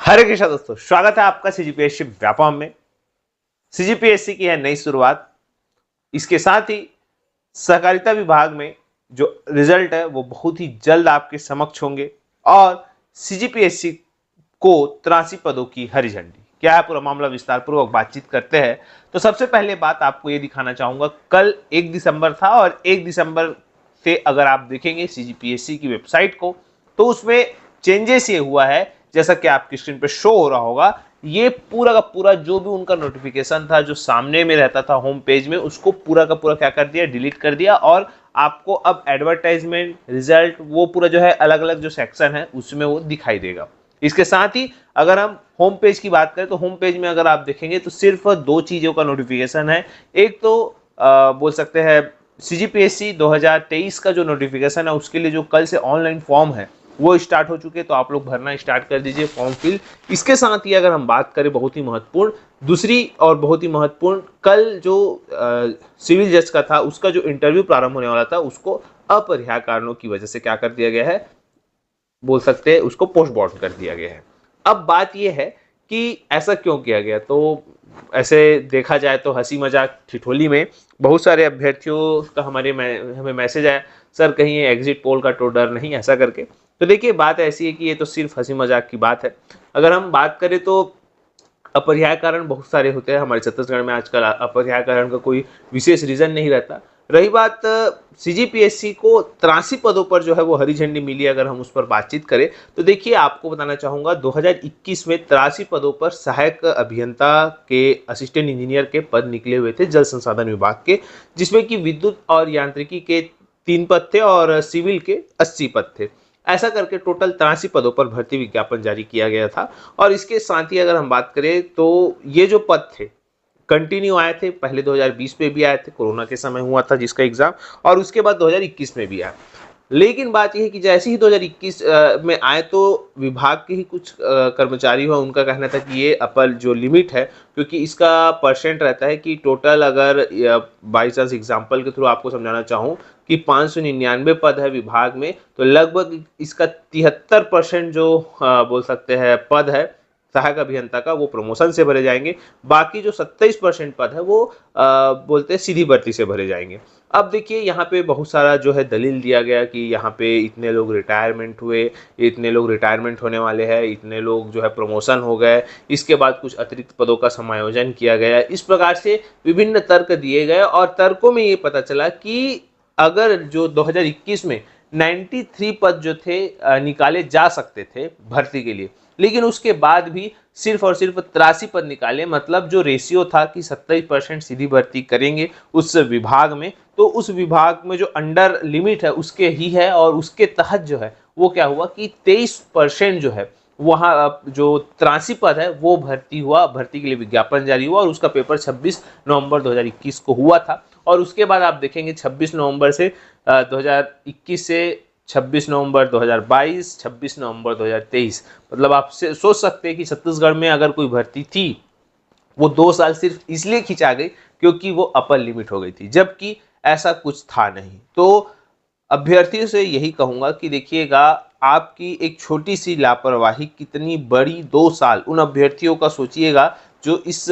हरे कृष्णा दोस्तों, स्वागत है आपका सीजीपीएससी व्यापम में। सीजीपीएससी की है नई शुरुआत। इसके साथ ही सहकारिता विभाग में जो रिजल्ट है वो बहुत ही जल्द आपके समक्ष होंगे और सीजीपीएससी को 83 पदों की हरी झंडी। क्या है पूरा मामला, विस्तार पूर्वक बातचीत करते हैं। तो सबसे पहले बात आपको ये दिखाना चाहूंगा, कल 1 दिसंबर था और 1 दिसंबर से अगर आप देखेंगे सीजीपीएससी की वेबसाइट को तो उसमें चेंजेस ये हुआ है, जैसा कि आपकी स्क्रीन पे शो हो रहा होगा। ये पूरा का पूरा जो भी उनका नोटिफिकेशन था जो सामने में रहता था होम पेज में, उसको पूरा का पूरा क्या कर दिया, डिलीट कर दिया। और आपको अब एडवर्टाइजमेंट, रिजल्ट, वो पूरा जो है अलग अलग जो सेक्शन है उसमें वो दिखाई देगा। इसके साथ ही अगर हम होम पेज की बात करें तो होम पेज में अगर आप देखेंगे तो सिर्फ 2 चीजों का नोटिफिकेशन है। एक तो बोल सकते हैं सीजीपीएससी 2023 का जो नोटिफिकेशन है उसके लिए जो कल से ऑनलाइन फॉर्म है वो स्टार्ट हो चुके, तो आप लोग भरना स्टार्ट कर दीजिए फॉर्म फिल। इसके साथ ही अगर हम बात करें बहुत ही महत्वपूर्ण, दूसरी और बहुत ही महत्वपूर्ण, कल जो सिविल जज का था उसका जो इंटरव्यू प्रारंभ होने वाला था उसको अपरिहार्य कारणों की वजह से क्या कर दिया गया है, बोल सकते हैं उसको पोस्टपोन कर दिया गया है। अब बात यह है कि ऐसा क्यों किया गया, तो ऐसे देखा जाए तो हंसी मजाक ठिठोली में बहुत सारे अभ्यर्थियों का हमें मैसेज आया, सर कहीं ये एग्जिट पोल का तो डर नहीं, ऐसा करके। तो देखिए बात ऐसी है कि ये तो सिर्फ हंसी मजाक की बात है। अगर हम बात करें तो अपरिहार्य कारण बहुत सारे होते हैं हमारे छत्तीसगढ़ में आजकल। अपरिहार्य कारण का कोई विशेष रीजन नहीं रहता। रही बात सीजीपीएससी को 83 पदों पर जो है वो हरी झंडी मिली, अगर हम उस पर बातचीत करें तो देखिए आपको बताना चाहूंगा 2021 में 83 पदों पर सहायक अभियंता के, असिस्टेंट इंजीनियर के पद निकले हुए थे जल संसाधन विभाग के, जिसमें कि विद्युत और यांत्रिकी के 3 पद थे और सिविल के 80 पद थे। ऐसा करके टोटल 83 पदों पर भर्ती विज्ञापन जारी किया गया था। और इसके साथ ही अगर हम बात करें तो ये जो पद थे कंटिन्यू आए थे, पहले 2020 में भी आए थे, कोरोना के समय हुआ था जिसका एग्जाम, और उसके बाद 2021 में भी आया। लेकिन बात यह है कि जैसे ही 2021 में आए तो विभाग के ही कुछ कर्मचारी हुआ, उनका कहना था कि ये अपर जो लिमिट है, क्योंकि इसका परसेंट रहता है कि टोटल, अगर बाई चांस एग्जाम्पल के थ्रू आपको समझाना चाहूँ कि 599 पद है विभाग में, तो लगभग इसका 73% जो बोल सकते हैं पद है सहायक अभियंता का, वो प्रमोशन से भरे जाएंगे। बाकी जो 27% पद है वो बोलते हैं सीधी भर्ती से भरे जाएंगे। अब देखिए यहाँ पे बहुत सारा जो है दलील दिया गया कि यहाँ पे इतने लोग रिटायरमेंट हुए, इतने लोग रिटायरमेंट होने वाले हैं, इतने लोग जो है प्रमोशन हो गए, इसके बाद कुछ अतिरिक्त पदों का समायोजन किया गया। इस प्रकार से विभिन्न तर्क दिए गए और तर्कों में ये पता चला कि अगर जो 2021 में 93 पद जो थे निकाले जा सकते थे भर्ती के लिए, लेकिन उसके बाद भी सिर्फ और सिर्फ 83 पद निकाले, मतलब जो रेशियो था कि 27% सीधी भर्ती करेंगे उस विभाग में, तो उस विभाग में जो अंडर लिमिट है उसके ही है, और उसके तहत जो है वो क्या हुआ कि 23% जो है वहाँ जो 83 पद है वो भर्ती हुआ, भर्ती के लिए विज्ञापन जारी हुआ, और उसका पेपर 26 नवंबर 2021 को हुआ था। और उसके बाद आप देखेंगे 26 नवंबर से 2021 से 26 नवंबर 2022, 26 नवंबर 2023, मतलब आप सोच सकते हैं कि छत्तीसगढ़ में अगर कोई भर्ती थी वो 2 साल सिर्फ इसलिए खिंचा गई क्योंकि वो अपर लिमिट हो गई थी, जबकि ऐसा कुछ था नहीं। तो अभ्यर्थियों से यही कहूंगा कि देखिएगा आपकी एक छोटी सी लापरवाही कितनी बड़ी 2 साल, उन अभ्यर्थियों का सोचिएगा जो इस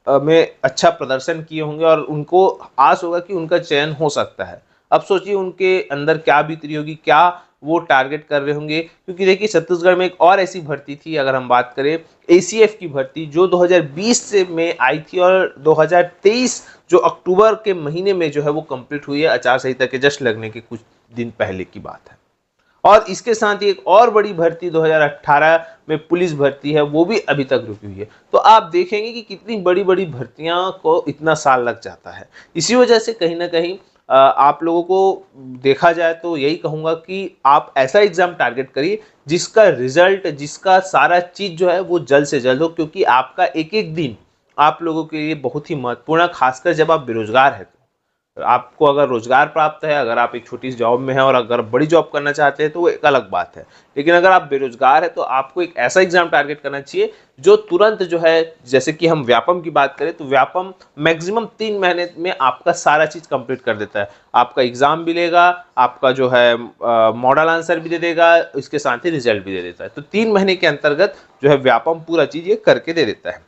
में अच्छा प्रदर्शन किए होंगे और उनको आस होगा कि उनका चयन हो सकता है। अब सोचिए उनके अंदर क्या बीत रही होगी, क्या वो टारगेट कर रहे होंगे। क्योंकि देखिए छत्तीसगढ़ में एक और ऐसी भर्ती थी, अगर हम बात करें एसीएफ की भर्ती, जो 2020 से में आई थी और 2023 जो अक्टूबर के महीने में जो है वो कंप्लीट हुई है, आचार संहिता के जस्ट लगने के कुछ दिन पहले की बात है। और इसके साथ ही एक और बड़ी भर्ती 2018 में पुलिस भर्ती है, वो भी अभी तक रुकी हुई है। तो आप देखेंगे कि कितनी बड़ी बड़ी भर्तियां को इतना साल लग जाता है। इसी वजह से कहीं ना कहीं आप लोगों को देखा जाए तो यही कहूंगा कि आप ऐसा एग्जाम टारगेट करिए जिसका रिजल्ट, जिसका सारा चीज जो है वो जल्द से जल्द हो, क्योंकि आपका एक एक दिन आप लोगों के लिए बहुत ही महत्वपूर्ण है, खासकर जब आप बेरोजगार हैं। आपको अगर रोजगार प्राप्त है, अगर आप एक छोटी सी जॉब में हैं और अगर बड़ी जॉब करना चाहते हैं तो वो एक अलग बात है। लेकिन अगर आप बेरोजगार है तो आपको एक ऐसा एग्जाम टारगेट करना चाहिए जो तुरंत जो है, जैसे कि हम व्यापम की बात करें तो व्यापम मैक्सिमम 3 महीने में आपका सारा चीज कंप्लीट कर देता है। आपका एग्जाम भी लेगा, आपका जो है मॉडल आंसर भी दे देगा, इसके साथ ही रिजल्ट भी दे देता है। तो 3 महीने के अंतर्गत जो है व्यापम पूरा चीज ये करके दे देता है।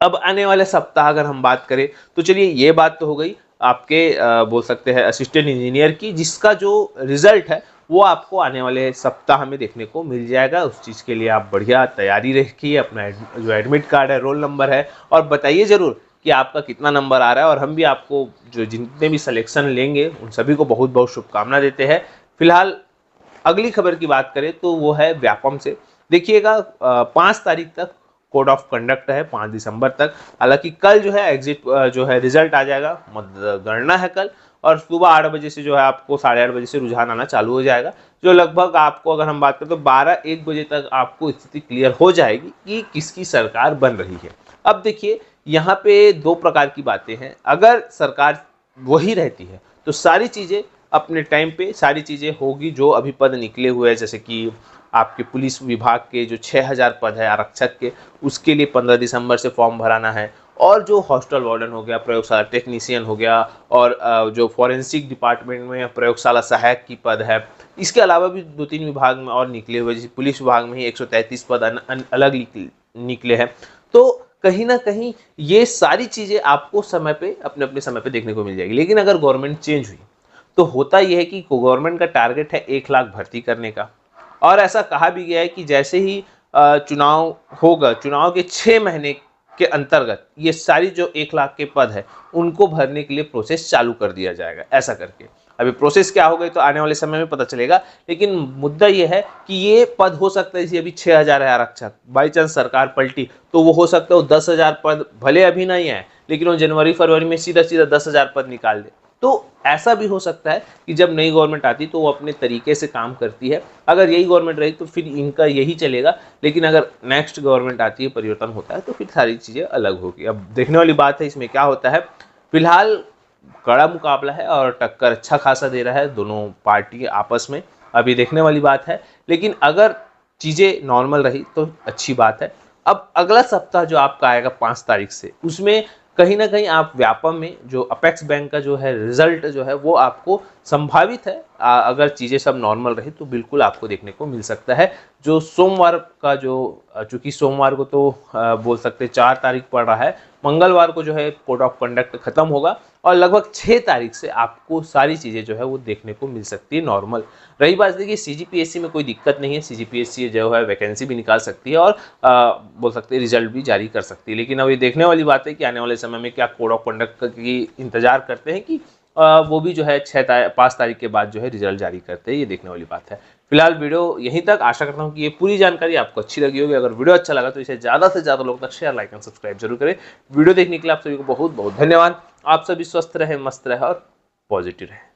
अब आने वाले सप्ताह अगर हम बात करें तो चलिए, ये बात तो हो गई आपके बोल सकते हैं असिस्टेंट इंजीनियर की, जिसका जो रिजल्ट है वो आपको आने वाले सप्ताह में देखने को मिल जाएगा। उस चीज़ के लिए आप बढ़िया तैयारी रखिए, अपना जो एडमिट कार्ड है, रोल नंबर है, और बताइए ज़रूर कि आपका कितना नंबर आ रहा है। और हम भी आपको जो जितने भी सिलेक्शन लेंगे उन सभी को बहुत बहुत शुभकामना देते हैं। फिलहाल अगली खबर की बात करें तो वो है व्यापम से। देखिएगा 5 तारीख तक कोड ऑफ कंडक्ट है, 5 दिसंबर तक। हालांकि कल जो है एग्जिट जो है रिजल्ट आ जाएगा, मतगणना है कल, और सुबह 8 बजे से जो है आपको 8:30 बजे से रुझान आना चालू हो जाएगा, जो लगभग आपको अगर हम बात करें तो 12-1 बजे तक आपको स्थिति क्लियर हो जाएगी कि किसकी सरकार बन रही है। अब देखिए, यहाँ पे 2 प्रकार की बातें हैं। अगर सरकार वही रहती है तो सारी चीज़ें अपने टाइम पे सारी चीज़ें होगी। जो अभी पद निकले हुए हैं, जैसे कि आपके पुलिस विभाग के जो 6000 पद है आरक्षक के, उसके लिए 15 दिसंबर से फॉर्म भराना है। और जो हॉस्टल वार्डन हो गया, प्रयोगशाला टेक्नीशियन हो गया, और जो फॉरेंसिक डिपार्टमेंट में प्रयोगशाला सहायक की पद है, इसके अलावा भी 2-3 विभाग में और निकले हुए, जैसे पुलिस विभाग में ही 133 पद अलग निकले हैं। तो कहीं ना कहीं ये सारी चीज़ें आपको समय पे अपने अपने समय पे देखने को मिल जाएगी। लेकिन अगर गवर्नमेंट चेंज हुई तो होता यह है कि गवर्नमेंट का टारगेट है 1 लाख भर्ती करने का। और ऐसा कहा भी गया है कि जैसे ही चुनाव होगा, चुनाव के 6 महीने के अंतर्गत ये सारी जो 1 लाख के पद है उनको भरने के लिए प्रोसेस चालू कर दिया जाएगा, ऐसा करके। अभी प्रोसेस क्या होगा तो आने वाले समय में पता चलेगा। लेकिन मुद्दा ये है कि ये पद हो सकता है, जैसे अभी 6000 है आरक्षक, बाई चांस सरकार पलटी तो वो हो सकता है वो 10,000 पद भले अभी नहीं आए, लेकिन वो जनवरी फरवरी में सीधा सीधा 10,000 पद निकाल दे। तो ऐसा भी हो सकता है कि जब नई गवर्नमेंट आती तो वो अपने तरीके से काम करती है। अगर यही गवर्नमेंट रही तो फिर इनका यही चलेगा। लेकिन अगर नेक्स्ट गवर्नमेंट आती है, परिवर्तन होता है, तो फिर सारी चीज़ें अलग होगी। अब देखने वाली बात है इसमें क्या होता है। फिलहाल कड़ा मुकाबला है और टक्कर अच्छा खासा दे रहा है दोनों पार्टी आपस में, अभी देखने वाली बात है। लेकिन अगर चीज़ें नॉर्मल रही तो अच्छी बात है। अब अगला सप्ताह जो आपका आएगा 5 तारीख से, उसमें कहीं ना कहीं आप व्यापम में जो अपेक्स बैंक का जो है रिजल्ट जो है वो आपको संभावित है, अगर चीज़ें सब नॉर्मल रही तो बिल्कुल आपको देखने को मिल सकता है। जो सोमवार का जो, चूंकि सोमवार को तो बोल सकते 4 तारीख पड़ रहा है, मंगलवार को जो है कोड ऑफ कंडक्ट खत्म होगा और लगभग 6 तारीख से आपको सारी चीज़ें जो है वो देखने को मिल सकती है नॉर्मल। रही बात, देखिए सीजीपीएससी में कोई दिक्कत नहीं है, सीजीपीएससी जो है वैकेंसी भी निकाल सकती है और बोल सकते हैं रिजल्ट भी जारी कर सकती है। लेकिन अब ये देखने वाली बात है कि आने वाले समय में क्या कोड ऑफ कंडक्ट की इंतजार करते हैं कि वो भी जो है 5 तारीख के बाद जो है रिजल्ट जारी करते हैं, ये देखने वाली बात है। फिलहाल वीडियो यहीं तक। आशा करता हूँ कि ये पूरी जानकारी आपको अच्छी लगी होगी। अगर वीडियो अच्छा लगा तो इसे ज़्यादा से ज़्यादा लोगों तक शेयर, लाइक एंड सब्सक्राइब जरूर करें। वीडियो देखने के लिए आप सभी को बहुत बहुत धन्यवाद। आप सभी स्वस्थ रहे, मस्त रहे और पॉजिटिव रहे।